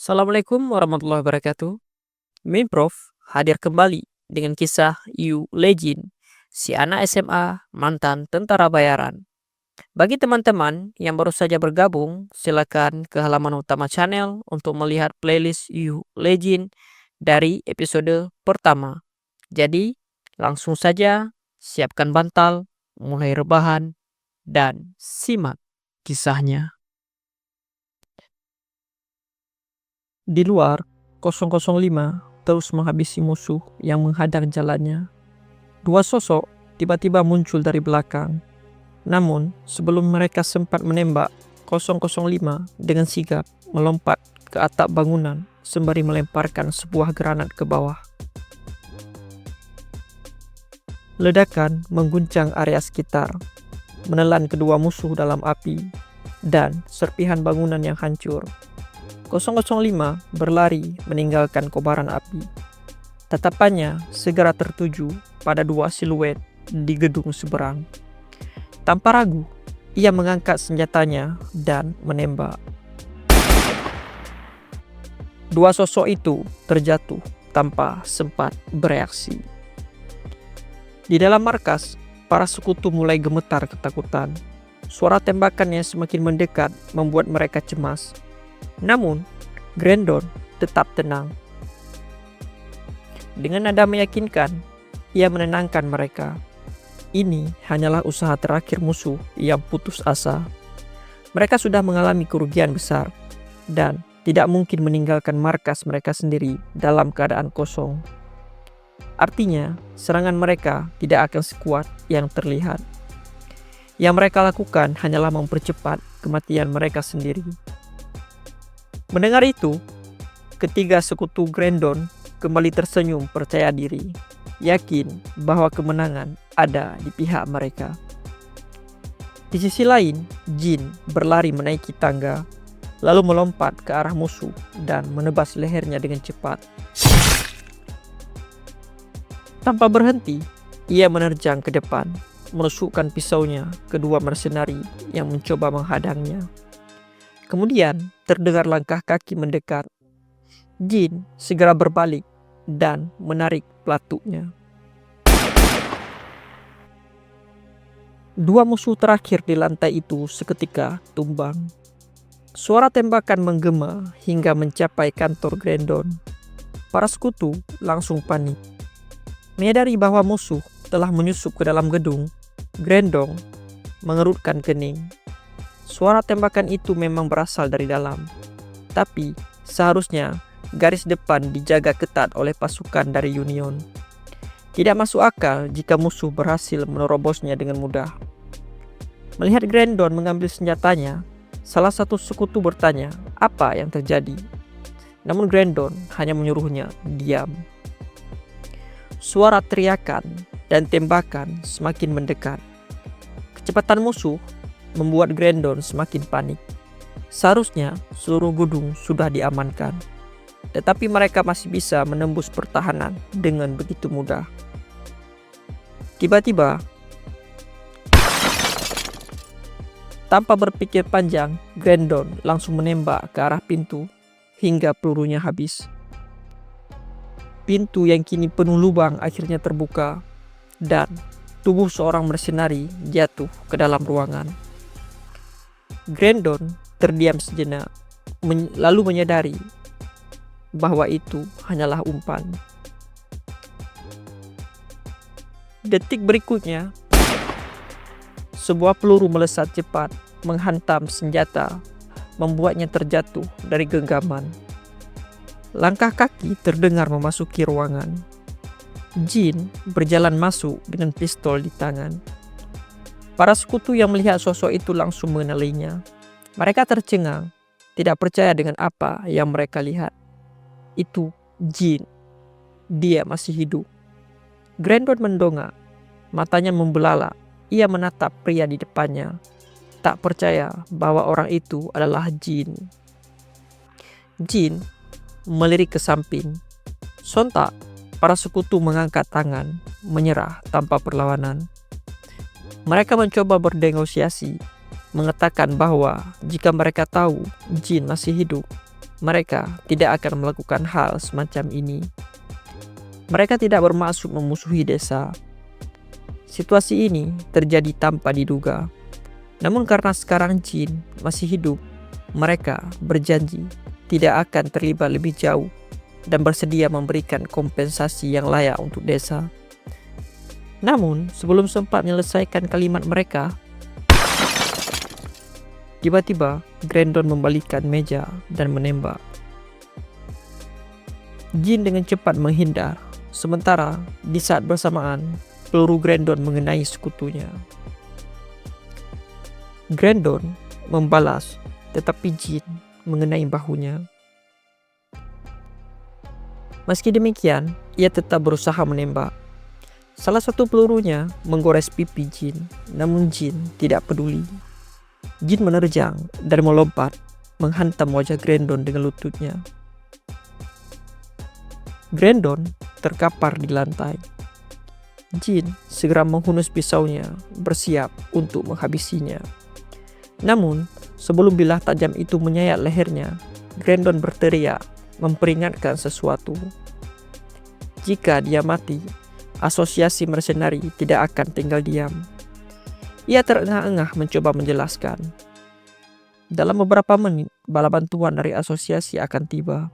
Assalamualaikum warahmatullahi wabarakatuh. Mimprov hadir kembali dengan kisah Yu Legend, si anak SMA mantan tentara bayaran. Bagi teman-teman yang baru saja bergabung, silakan ke halaman utama channel untuk melihat playlist Yu Legend dari episode pertama. Jadi, langsung saja siapkan bantal, mulai rebahan, dan simak kisahnya. Di luar, 005 terus menghabisi musuh yang menghadang jalannya. Dua sosok tiba-tiba muncul dari belakang. Namun, sebelum mereka sempat menembak, 005 dengan sigap melompat ke atap bangunan sembari melemparkan sebuah granat ke bawah. Ledakan mengguncang area sekitar, menelan kedua musuh dalam api, dan serpihan bangunan yang hancur. 005 berlari meninggalkan kobaran api. Tatapannya segera tertuju pada dua siluet di gedung seberang. Tanpa ragu, ia mengangkat senjatanya dan menembak. Dua sosok itu terjatuh tanpa sempat bereaksi. Di dalam markas, para sekutu mulai gemetar ketakutan. Suara tembakan yang semakin mendekat membuat mereka cemas. Namun, Grendon tetap tenang. Dengan nada meyakinkan, ia menenangkan mereka. Ini hanyalah usaha terakhir musuh yang putus asa. Mereka sudah mengalami kerugian besar dan tidak mungkin meninggalkan markas mereka sendiri dalam keadaan kosong. Artinya, serangan mereka tidak akan sekuat yang terlihat. Yang mereka lakukan hanyalah mempercepat kematian mereka sendiri. Mendengar itu, ketiga sekutu Grendon kembali tersenyum percaya diri, yakin bahwa kemenangan ada di pihak mereka. Di sisi lain, Jin berlari menaiki tangga, lalu melompat ke arah musuh dan menebas lehernya dengan cepat. Tanpa berhenti, ia menerjang ke depan, menusukkan pisaunya ke dua mercenari yang mencoba menghadangnya. Kemudian terdengar langkah kaki mendekat. Jin segera berbalik dan menarik pelatuknya. Dua musuh terakhir di lantai itu seketika tumbang. Suara tembakan menggema hingga mencapai kantor Grendon. Para sekutu langsung panik. Menyadari bahwa musuh telah menyusup ke dalam gedung, Grendon mengerutkan kening. Suara tembakan itu memang berasal dari dalam, tapi seharusnya garis depan dijaga ketat oleh pasukan dari Union. Tidak masuk akal jika musuh berhasil menerobosnya dengan mudah. Melihat Grendon mengambil senjatanya, salah satu sekutu bertanya apa yang terjadi. Namun Grendon hanya menyuruhnya diam. Suara teriakan dan tembakan semakin mendekat. Kecepatan musuh membuat Grendon semakin panik. Seharusnya seluruh gedung sudah diamankan, tetapi mereka masih bisa menembus pertahanan dengan begitu mudah. Tiba-tiba, tanpa berpikir panjang, Grendon langsung menembak ke arah pintu hingga pelurunya habis. Pintu yang kini penuh lubang akhirnya terbuka dan tubuh seorang mercenari jatuh ke dalam ruangan. Grendon terdiam sejenak, lalu menyadari bahwa itu hanyalah umpan. Detik berikutnya, sebuah peluru melesat cepat menghantam senjata, membuatnya terjatuh dari genggaman. Langkah kaki terdengar memasuki ruangan. Jin berjalan masuk dengan pistol di tangan. Para sekutu yang melihat sosok itu langsung mengenalinya. Mereka tercengang, tidak percaya dengan apa yang mereka lihat. Itu Jin. Dia masih hidup. Grendon mendongak, matanya membelalak. Ia menatap pria di depannya, tak percaya bahwa orang itu adalah Jin. Jin melirik ke samping. Sontak, para sekutu mengangkat tangan, menyerah tanpa perlawanan. Mereka mencoba bernegosiasi, mengatakan bahwa jika mereka tahu Jin masih hidup, mereka tidak akan melakukan hal semacam ini. Mereka tidak bermaksud memusuhi desa. Situasi ini terjadi tanpa diduga. Namun karena sekarang jin masih hidup, mereka berjanji tidak akan terlibat lebih jauh dan bersedia memberikan kompensasi yang layak untuk desa. Namun sebelum sempat menyelesaikan kalimat mereka, tiba-tiba Grendon membalikkan meja dan menembak. Jin dengan cepat menghindar, sementara di saat bersamaan peluru Grendon mengenai sekutunya. Grendon membalas, tetapi Jin mengenai bahunya. Meski demikian, ia tetap berusaha menembak. Salah satu pelurunya menggores pipi Jin, namun Jin tidak peduli. Jin menerjang dan melompat, menghantam wajah Grendon dengan lututnya. Grendon terkapar di lantai. Jin segera menghunus pisaunya, bersiap untuk menghabisinya. Namun, sebelum bilah tajam itu menyayat lehernya, Grendon berteriak, memperingatkan sesuatu. Jika dia mati, asosiasi mercenari tidak akan tinggal diam. Ia terengah-engah mencoba menjelaskan. Dalam beberapa menit, bala bantuan dari asosiasi akan tiba.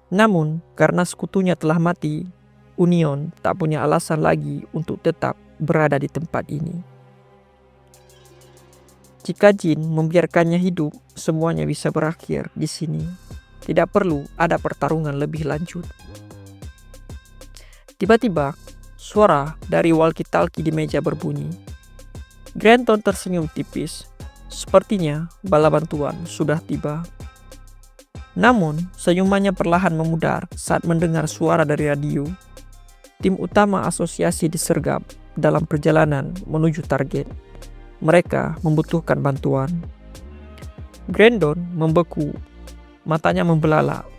Namun, karena sekutunya telah mati, Union tak punya alasan lagi untuk tetap berada di tempat ini. Jika Jin membiarkannya hidup, semuanya bisa berakhir di sini. Tidak perlu ada pertarungan lebih lanjut. Tiba-tiba, suara dari walkie-talkie di meja berbunyi. Grendon tersenyum tipis. Sepertinya bala bantuan sudah tiba. Namun, senyumannya perlahan memudar saat mendengar suara dari radio. Tim utama asosiasi disergap dalam perjalanan menuju target. Mereka membutuhkan bantuan. Grendon membeku. Matanya membelalak.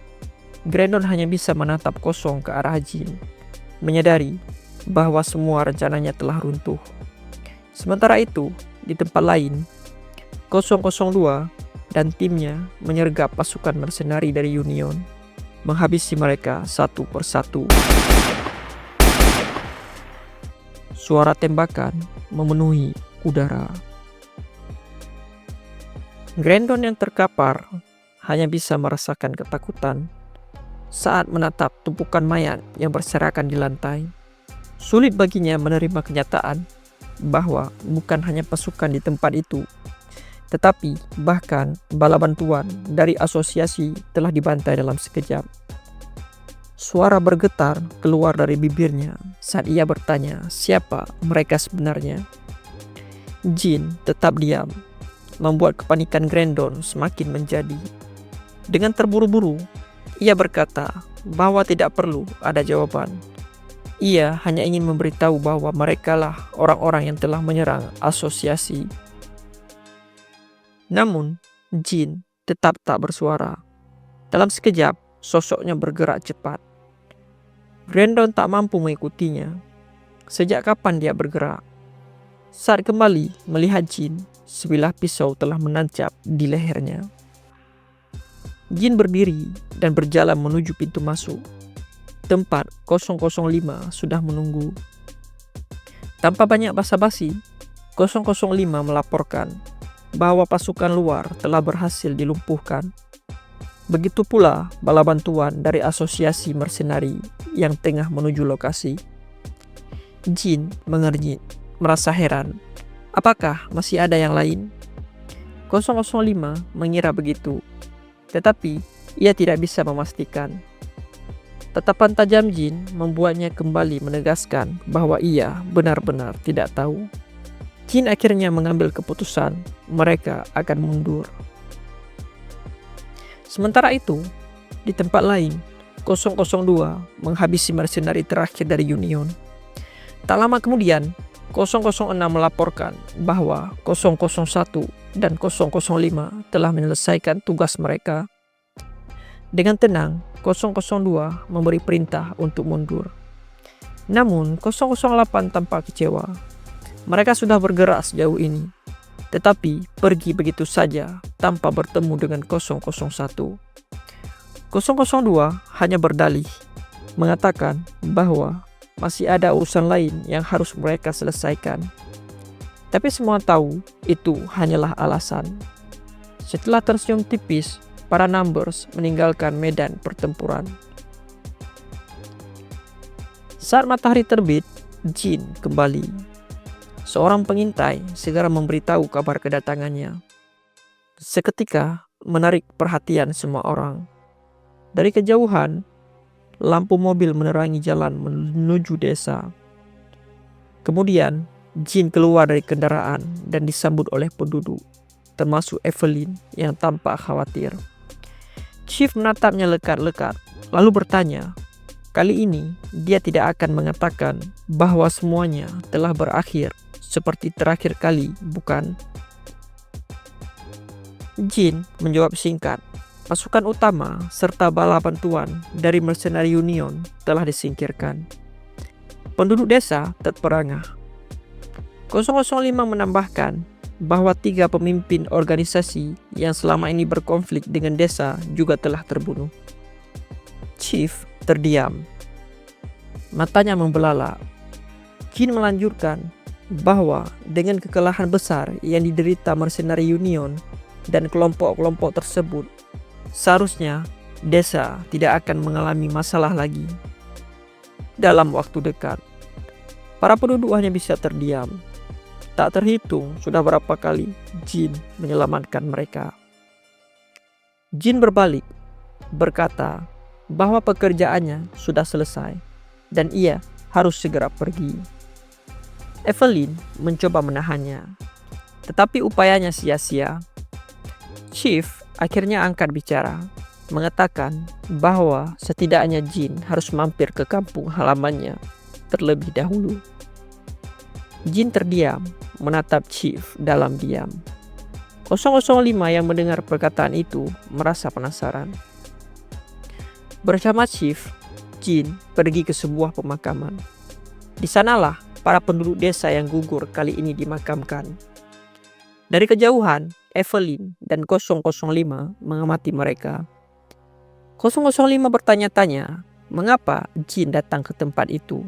Grendon hanya bisa menatap kosong ke arah Jin, menyadari bahwa semua rencananya telah runtuh. Sementara itu, di tempat lain, 002 dan timnya menyergap pasukan mercenari dari Union, menghabisi mereka satu persatu. Suara tembakan memenuhi udara. Grendon yang terkapar hanya bisa merasakan ketakutan saat menatap tumpukan mayat yang berserakan di lantai. Sulit baginya menerima kenyataan bahwa bukan hanya pasukan di tempat itu, tetapi bahkan bala bantuan dari asosiasi telah dibantai dalam sekejap. Suara bergetar keluar dari bibirnya saat ia bertanya siapa mereka sebenarnya. Jin tetap diam, membuat kepanikan Grendon semakin menjadi. Dengan terburu-buru, ia berkata bahwa tidak perlu ada jawaban. Ia hanya ingin memberitahu bahwa merekalah orang-orang yang telah menyerang asosiasi. Namun, Jin tetap tak bersuara. Dalam sekejap, sosoknya bergerak cepat. Grendon tak mampu mengikutinya. Sejak kapan dia bergerak? Saat kembali melihat Jin, sebilah pisau telah menancap di lehernya. Jin berdiri dan berjalan menuju pintu masuk. Tempat 005 sudah menunggu. Tanpa banyak basa-basi, 005 melaporkan bahwa pasukan luar telah berhasil dilumpuhkan. Begitu pula bala bantuan dari asosiasi mercenari yang tengah menuju lokasi. Jin mengernyit, merasa heran. Apakah masih ada yang lain? 005 mengira begitu, tetapi ia tidak bisa memastikan. Tatapan tajam Jin membuatnya kembali menegaskan bahwa ia benar-benar tidak tahu. Jin akhirnya mengambil keputusan mereka akan mundur. Sementara itu, di tempat lain, 002 menghabisi mercenari terakhir dari Union. Tak lama kemudian, 006 melaporkan bahwa 001 dan 005 telah menyelesaikan tugas mereka. Dengan tenang, 002 memberi perintah untuk mundur. Namun 008 tampak kecewa. Mereka sudah bergerak sejauh ini, tetapi pergi begitu saja tanpa bertemu dengan 001. 002 hanya berdalih, mengatakan bahwa masih ada urusan lain yang harus mereka selesaikan. Tapi semua tahu itu hanyalah alasan. Setelah tersenyum tipis, para Numbers meninggalkan medan pertempuran. Saat matahari terbit, Jin kembali. Seorang pengintai segera memberitahu kabar kedatangannya. Seketika menarik perhatian semua orang. Dari kejauhan, lampu mobil menerangi jalan menuju desa. Kemudian, Jin keluar dari kendaraan dan disambut oleh penduduk, termasuk Evelyn yang tampak khawatir. Chief menatapnya lekat-lekat, lalu bertanya, kali ini dia tidak akan mengatakan bahwa semuanya telah berakhir seperti terakhir kali, bukan? Jin menjawab singkat, pasukan utama serta bala bantuan dari Mercenary Union telah disingkirkan. Penduduk desa terperangah. 005 menambahkan bahwa 3 pemimpin organisasi yang selama ini berkonflik dengan desa juga telah terbunuh. Chief terdiam. Matanya membelalak. Jin melanjutkan bahwa dengan kekalahan besar yang diderita Mercenary Union dan kelompok-kelompok tersebut, seharusnya desa tidak akan mengalami masalah lagi. Dalam waktu dekat, para penduduk hanya bisa terdiam. Tak terhitung sudah berapa kali Jin menyelamatkan mereka. Jin berbalik, berkata bahwa pekerjaannya sudah selesai dan ia harus segera pergi. Evelyn mencoba menahannya, tetapi upayanya sia-sia. Chief akhirnya angkat bicara, mengatakan bahwa setidaknya Jin harus mampir ke kampung halamannya terlebih dahulu. Jin terdiam, menatap Chief dalam diam. 005 yang mendengar perkataan itu merasa penasaran. Bersama Chief, Jin pergi ke sebuah pemakaman. Di sanalah para penduduk desa yang gugur kali ini dimakamkan. Dari kejauhan, Evelyn dan 005 mengamati mereka. 005 bertanya-tanya mengapa Jin datang ke tempat itu.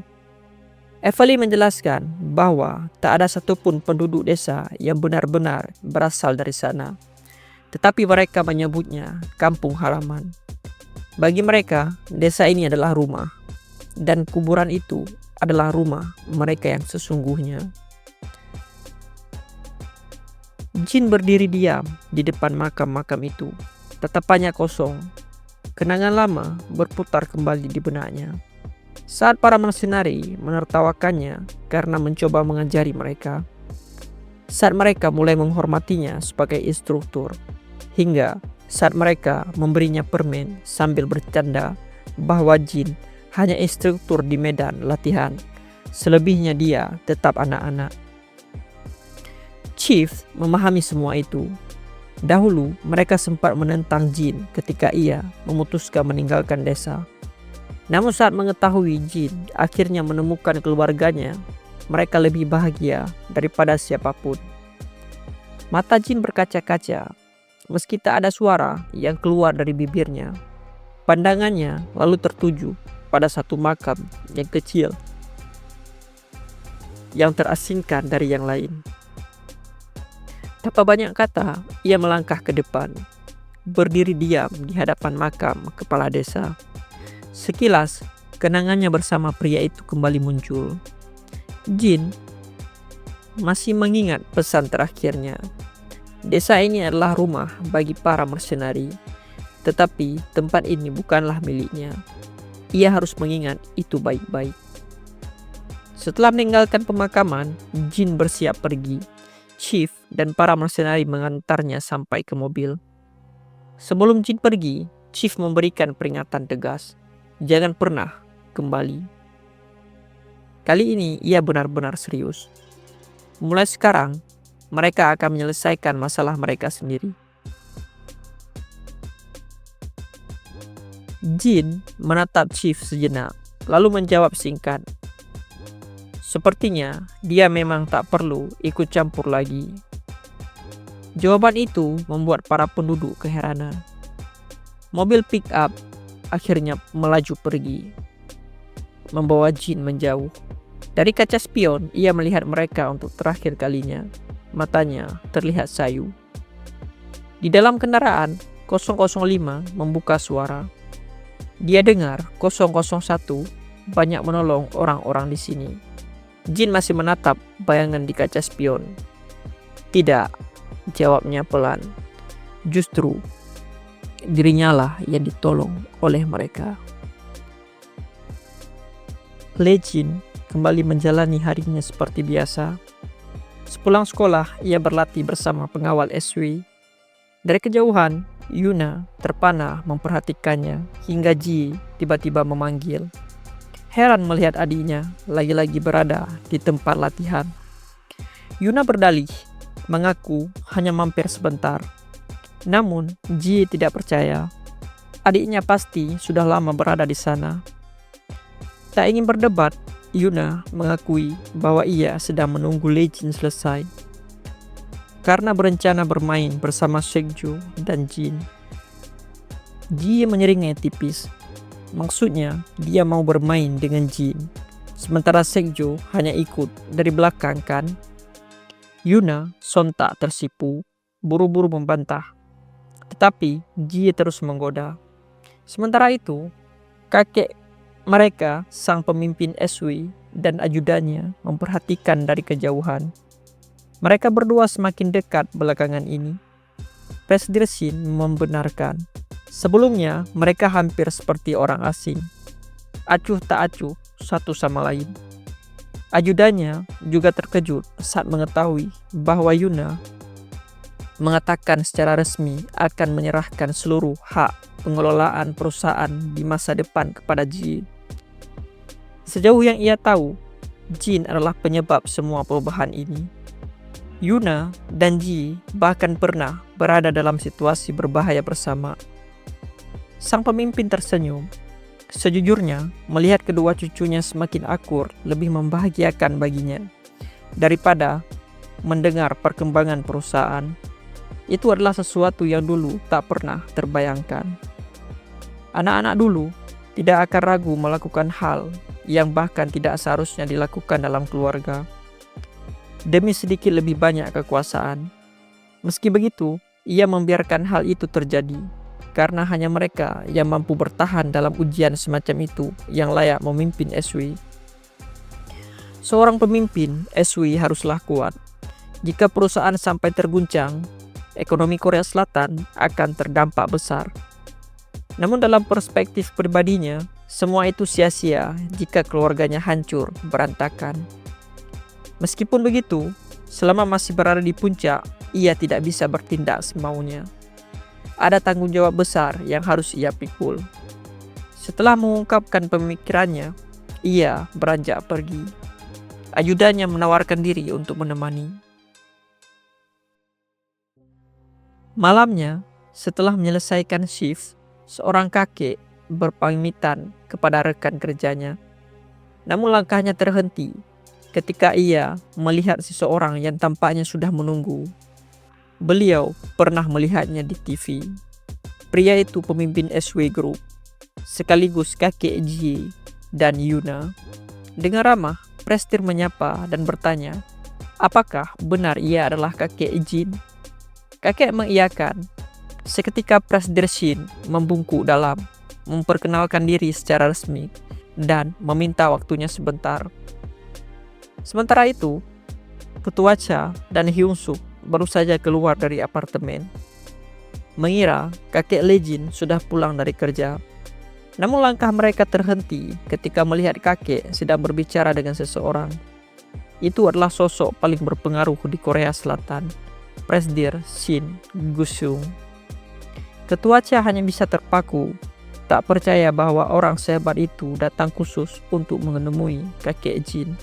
Evelyn menjelaskan bahwa tak ada satupun penduduk desa yang benar-benar berasal dari sana, tetapi mereka menyebutnya kampung halaman. Bagi mereka, desa ini adalah rumah, dan kuburan itu adalah rumah mereka yang sesungguhnya. Jin berdiri diam di depan makam-makam itu, tatapannya kosong. Kenangan lama berputar kembali di benaknya. Saat para mercenari menertawakannya karena mencoba mengajari mereka. Saat mereka mulai menghormatinya sebagai instruktur. Hingga saat mereka memberinya permen sambil bercanda bahwa Jin hanya instruktur di medan latihan. Selebihnya dia tetap anak-anak. Chief memahami semua itu. Dahulu mereka sempat menentang Jin ketika ia memutuskan meninggalkan desa. Namun saat mengetahui Jin akhirnya menemukan keluarganya, mereka lebih bahagia daripada siapapun. Mata Jin berkaca-kaca, meski tak ada suara yang keluar dari bibirnya. Pandangannya lalu tertuju pada satu makam yang kecil, yang terasingkan dari yang lain. Tanpa banyak kata, ia melangkah ke depan, berdiri diam di hadapan makam kepala desa. Sekilas, kenangannya bersama pria itu kembali muncul. Jin masih mengingat pesan terakhirnya. Desa ini adalah rumah bagi para mercenari, tetapi tempat ini bukanlah miliknya. Ia harus mengingat itu baik-baik. Setelah meninggalkan pemakaman, Jin bersiap pergi. Chief dan para mercenari mengantarnya sampai ke mobil. Sebelum Jin pergi, Chief memberikan peringatan tegas. Jangan pernah kembali. Kali ini ia benar-benar serius. Mulai sekarang, mereka akan menyelesaikan masalah mereka sendiri. Jin menatap Chief sejenak, lalu menjawab singkat. Sepertinya dia memang tak perlu ikut campur lagi. Jawaban itu membuat para penduduk keheranan. Mobil pick-up akhirnya melaju pergi, membawa Jin menjauh. Dari kaca spion, ia melihat mereka untuk terakhir kalinya. Matanya terlihat sayu. Di dalam kendaraan, 005 membuka suara. Dia dengar 001 banyak menolong orang-orang di sini. Jin masih menatap bayangan di kaca spion. Tidak, jawabnya pelan. Justru dirinya lah yang ditolong oleh mereka. Jin kembali menjalani harinya seperti biasa. Sepulang sekolah, ia berlatih bersama pengawal SW. Dari kejauhan, Yuna terpana memperhatikannya hingga Ji tiba-tiba memanggil. Heran melihat adiknya lagi-lagi berada di tempat latihan. Yuna berdalih, mengaku hanya mampir sebentar. Namun, Ji tidak percaya. Adiknya pasti sudah lama berada di sana. Tak ingin berdebat, Yuna mengakui bahwa ia sedang menunggu Jin selesai karena berencana bermain bersama Sekjo dan Jin. Ji menyeringai tipis. Maksudnya, dia mau bermain dengan Jin, sementara Sekjo hanya ikut dari belakang kan? Yuna sontak tersipu, buru-buru membantah. Tetapi Ji terus menggoda. Sementara itu, kakek mereka, sang pemimpin SW dan ajudannya, memperhatikan dari kejauhan. Mereka berdua semakin dekat belakangan ini. Presdir Shin membenarkan. Sebelumnya, mereka hampir seperti orang asing. Acuh tak acuh satu sama lain. Ajudannya juga terkejut saat mengetahui bahwa Yuna mengatakan secara resmi akan menyerahkan seluruh hak pengelolaan perusahaan di masa depan kepada Ji. Sejauh yang ia tahu, Jin adalah penyebab semua perubahan ini. Yuna dan Ji bahkan pernah berada dalam situasi berbahaya bersama. Sang pemimpin tersenyum. Sejujurnya, melihat kedua cucunya semakin akur lebih membahagiakan baginya daripada mendengar perkembangan perusahaan. Itu adalah sesuatu yang dulu tak pernah terbayangkan. Anak-anak dulu tidak akan ragu melakukan hal yang bahkan tidak seharusnya dilakukan dalam keluarga demi sedikit lebih banyak kekuasaan. Meski begitu, ia membiarkan hal itu terjadi karena hanya mereka yang mampu bertahan dalam ujian semacam itu yang layak memimpin SW. Seorang pemimpin SW haruslah kuat. Jika perusahaan sampai terguncang, ekonomi Korea Selatan akan terdampak besar. Namun dalam perspektif pribadinya, semua itu sia-sia jika keluarganya hancur berantakan. Meskipun begitu, selama masih berada di puncak, ia tidak bisa bertindak semaunya. Ada tanggung jawab besar yang harus ia pikul. Setelah mengungkapkan pemikirannya, ia beranjak pergi. Ajudannya menawarkan diri untuk menemani. Malamnya, setelah menyelesaikan shift, seorang kakek berpamitan kepada rekan kerjanya. Namun langkahnya terhenti ketika ia melihat seseorang yang tampaknya sudah menunggu. Beliau pernah melihatnya di TV. Pria itu pemimpin SW Group, sekaligus kakek Ji dan Yuna. Dengan ramah, Prestir menyapa dan bertanya, apakah benar ia adalah kakek Jin? Kakek mengiyakan. Seketika Presdir Shin membungkuk dalam, memperkenalkan diri secara resmi, dan meminta waktunya sebentar. Sementara itu, Ketua Cha dan Hyun Suk baru saja keluar dari apartemen. Mengira kakek Jin sudah pulang dari kerja. Namun langkah mereka terhenti ketika melihat kakek sedang berbicara dengan seseorang. Itu adalah sosok paling berpengaruh di Korea Selatan, Presdir Shin Gusung. Ketua Cha hanya bisa terpaku, tak percaya bahwa orang sehebat itu datang khusus untuk menemui kakek Jin.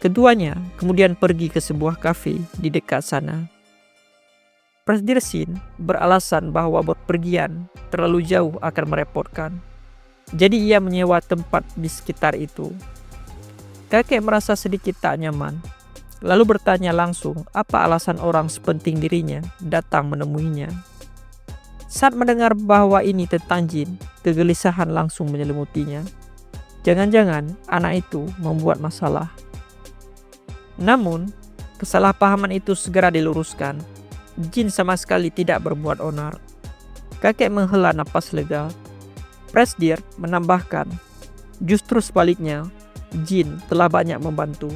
Keduanya kemudian pergi ke sebuah kafe di dekat sana. Presdir Shin beralasan bahwa berpergian terlalu jauh akan merepotkan. Jadi ia menyewa tempat di sekitar itu. Kakek merasa sedikit tak nyaman, lalu bertanya langsung apa alasan orang sepenting dirinya datang menemuinya. Saat mendengar bahwa ini tentang jin, kegelisahan langsung menyelimutinya. Jangan-jangan anak itu membuat masalah. Namun, kesalahpahaman itu segera diluruskan. Jin sama sekali tidak berbuat onar. Kakek menghela napas lega. Presdir menambahkan, justru sebaliknya, jin telah banyak membantu.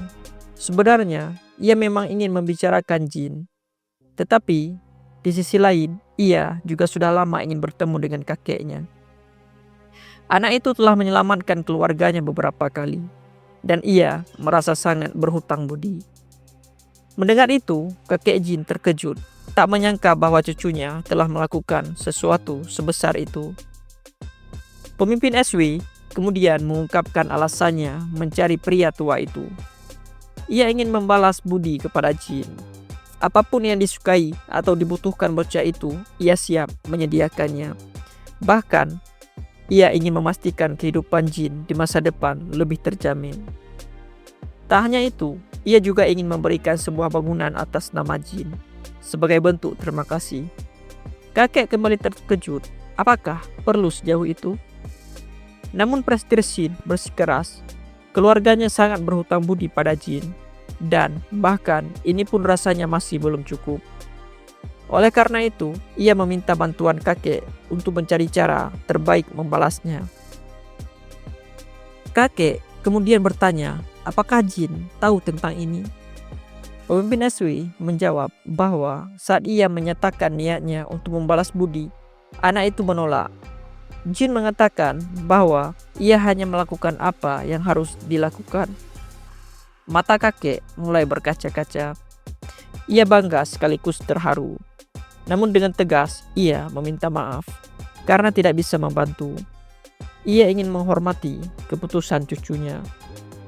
Sebenarnya, ia memang ingin membicarakan jin. Tetapi, di sisi lain, ia juga sudah lama ingin bertemu dengan kakeknya. Anak itu telah menyelamatkan keluarganya beberapa kali, dan ia merasa sangat berhutang budi. Mendengar itu, kakek jin terkejut, tak menyangka bahwa cucunya telah melakukan sesuatu sebesar itu. Pemimpin SW kemudian mengungkapkan alasannya mencari pria tua itu. Ia ingin membalas budi kepada jin. Apapun yang disukai atau dibutuhkan bocah itu, ia siap menyediakannya. Bahkan, ia ingin memastikan kehidupan jin di masa depan lebih terjamin. Tak hanya itu, ia juga ingin memberikan sebuah bangunan atas nama jin sebagai bentuk terima kasih. Kakek kembali terkejut, apakah perlu sejauh itu? Namun Presdir Jin bersikeras, keluarganya sangat berhutang budi pada jin. Dan bahkan ini pun rasanya masih belum cukup. Oleh karena itu, ia meminta bantuan kakek untuk mencari cara terbaik membalasnya. Kakek kemudian bertanya, apakah jin tahu tentang ini? Pemimpin SW menjawab bahwa saat ia menyatakan niatnya untuk membalas budi, anak itu menolak. Jin mengatakan bahwa ia hanya melakukan apa yang harus dilakukan. Mata kakek mulai berkaca-kaca. Ia bangga sekaligus terharu. Namun dengan tegas, ia meminta maaf karena tidak bisa membantu. Ia ingin menghormati keputusan cucunya.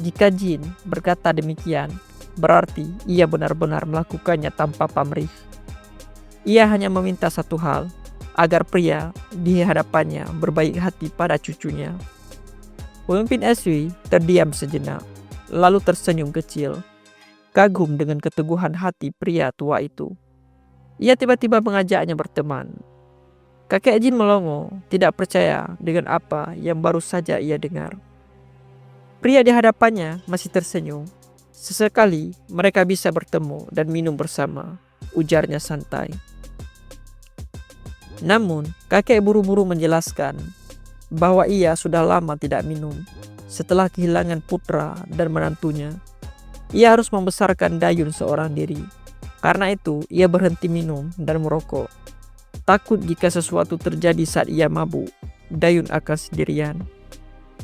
Jika jin berkata demikian, berarti ia benar-benar melakukannya tanpa pamrih. Ia hanya meminta satu hal, agar pria di hadapannya berbaik hati pada cucunya. Pemimpin SW terdiam sejenak, lalu tersenyum kecil, kagum dengan keteguhan hati pria tua itu. Ia tiba-tiba mengajaknya berteman. Kakek jin melongo, tidak percaya dengan apa yang baru saja ia dengar. Pria di hadapannya masih tersenyum. Sesekali mereka bisa bertemu dan minum bersama, ujarnya santai. Namun, kakek buru-buru menjelaskan bahwa ia sudah lama tidak minum. Setelah kehilangan putra dan menantunya, ia harus membesarkan Dayun seorang diri. Karena itu, ia berhenti minum dan merokok. Takut jika sesuatu terjadi saat ia mabuk, Dayun akan sendirian.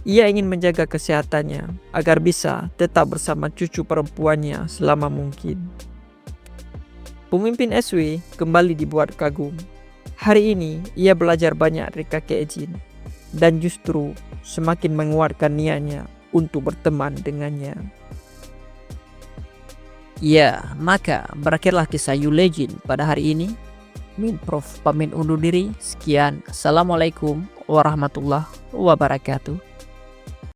Ia ingin menjaga kesehatannya agar bisa tetap bersama cucu perempuannya selama mungkin. Pemimpin SW kembali dibuat kagum. Hari ini, ia belajar banyak dari kakek jin. Dan justru semakin menguatkan niatnya untuk berteman dengannya. Ya, maka berakhirlah kisah You Legend pada hari ini. Min Prof pamit undur diri. Sekian. Assalamualaikum warahmatullahi wabarakatuh.